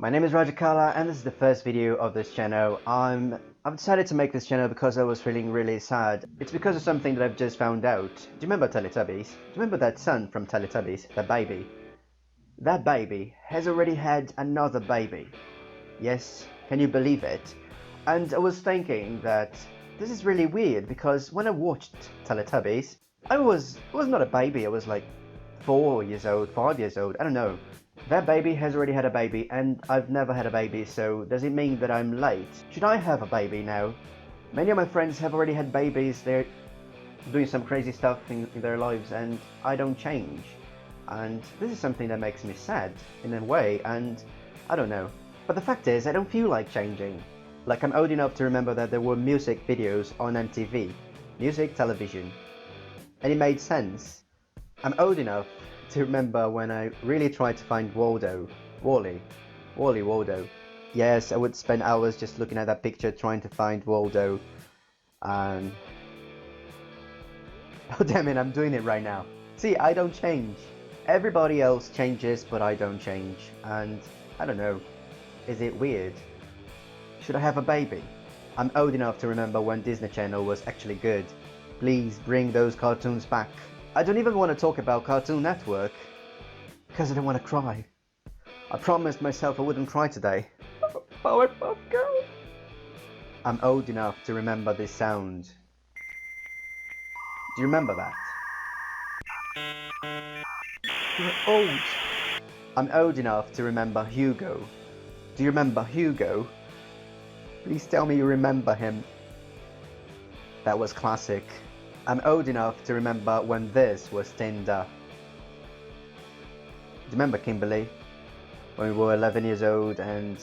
My name is Rajakala and this is the first video of this channel. I've decided to make this channel because I was feeling really sad. It's because of something that I've just found out. Do you remember Teletubbies? Do you remember that son from Teletubbies? That baby? That baby has already had another baby. Yes, can you believe it? And I was thinking that this is really weird because when I watched Teletubbies, I was not a baby, I was like 4 years old, 5 years old, I don't know. That baby has already had a baby and I've never had a baby, so does it mean that I'm late? Should I have a baby now? Many of my friends have already had babies, they're doing some crazy stuff in their lives and I don't change. And this is something that makes me sad in a way, and I don't know. But the fact is, I don't feel like changing. Like, I'm old enough to remember that there were music videos on MTV, music television, and it made sense. I'm old enough to remember when I really tried to find Wally Waldo. Yes, I would spend hours just looking at that picture trying to find Waldo. Oh damn it, I'm doing it right now. See, I don't change. Everybody else changes, but I don't change. And I don't know, is it weird? Should I have a baby? I'm old enough to remember when Disney Channel was actually good. Please bring those cartoons back. I don't even want to talk about Cartoon Network, because I don't want to cry. I promised myself I wouldn't cry today. Powerpuff Girls! I'm old enough to remember this sound. Do you remember that? You're old. I'm old enough to remember Hugo. Do you remember Hugo? Please tell me you remember him. That was classic. I'm old enough to remember when this was Tinder. Do you remember Kimberly? When we were 11 years old and...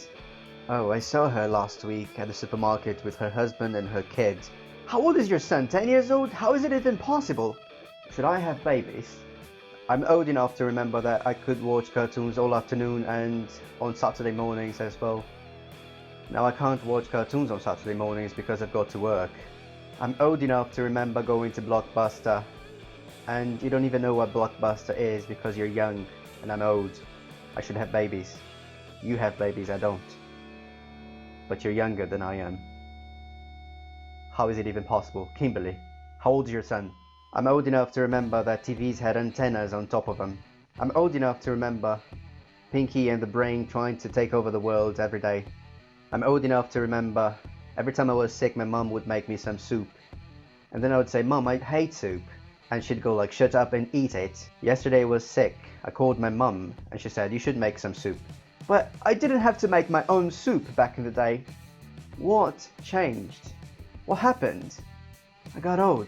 Oh, I saw her last week at the supermarket with her husband and her kids. How old is your son? 10 years old? How is it even possible? Should I have babies? I'm old enough to remember that I could watch cartoons all afternoon and on Saturday mornings as well. Now I can't watch cartoons on Saturday mornings because I've got to work. I'm old enough to remember going to Blockbuster, and you don't even know what Blockbuster is because you're young and I'm old. I should have babies. You have babies, I don't. But you're younger than I am. How is it even possible? Kimberly, how old is your son? I'm old enough to remember that TVs had antennas on top of them. I'm old enough to remember Pinky and the Brain trying to take over the world every day. I'm old enough to remember every time I was sick, my mom would make me some soup. And then I would say, Mom, I hate soup. And she'd go like, shut up and eat it. Yesterday I was sick. I called my mom and she said, you should make some soup. But I didn't have to make my own soup back in the day. What changed? What happened? I got old.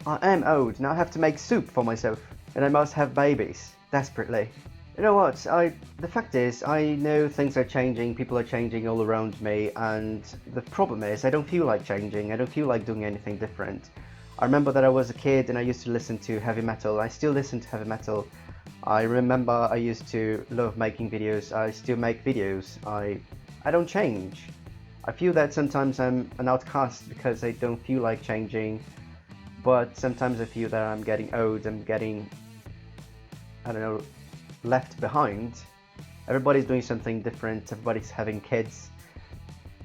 I am old. Now I have to make soup for myself. And I must have babies. Desperately. You know what, the fact is, I know things are changing, people are changing all around me, and the problem is I don't feel like changing, I don't feel like doing anything different. I remember that I was a kid and I used to listen to heavy metal, I still listen to heavy metal. I remember I used to love making videos, I still make videos, I don't change. I feel that sometimes I'm an outcast because I don't feel like changing, but sometimes I feel that I'm getting old, I'm getting, I don't know, left behind. Everybody's doing something different, everybody's having kids.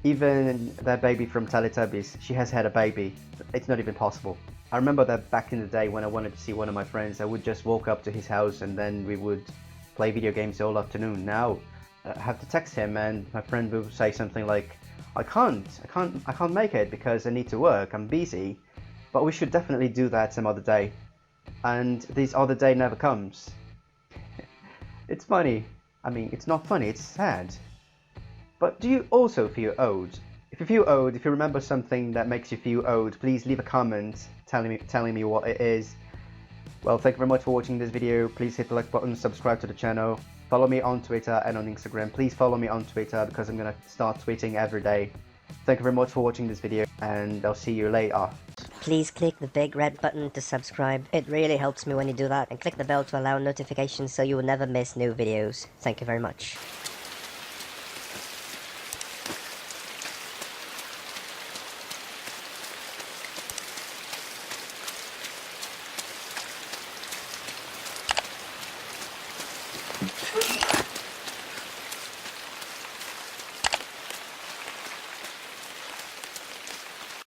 Even that baby from Teletubbies, she has had a baby. It's not even possible. I remember that back in the day when I wanted to see one of my friends, I would just walk up to his house and then we would play video games all afternoon. Now I have to text him and my friend will say something like, I can't make it because I need to work, I'm busy. But we should definitely do that some other day. And this other day never comes. It's funny. I mean, it's not funny, it's sad. But do you also feel old? If you feel old, if you remember something that makes you feel old, please leave a comment telling me what it is. Well, thank you very much for watching this video. Please hit the like button, subscribe to the channel. Follow me on Twitter and on Instagram. Please follow me on Twitter because I'm gonna start tweeting every day. Thank you very much for watching this video and I'll see you later. Please click the big red button to subscribe. It really helps me when you do that. And click the bell to allow notifications so you will never miss new videos. Thank you very much.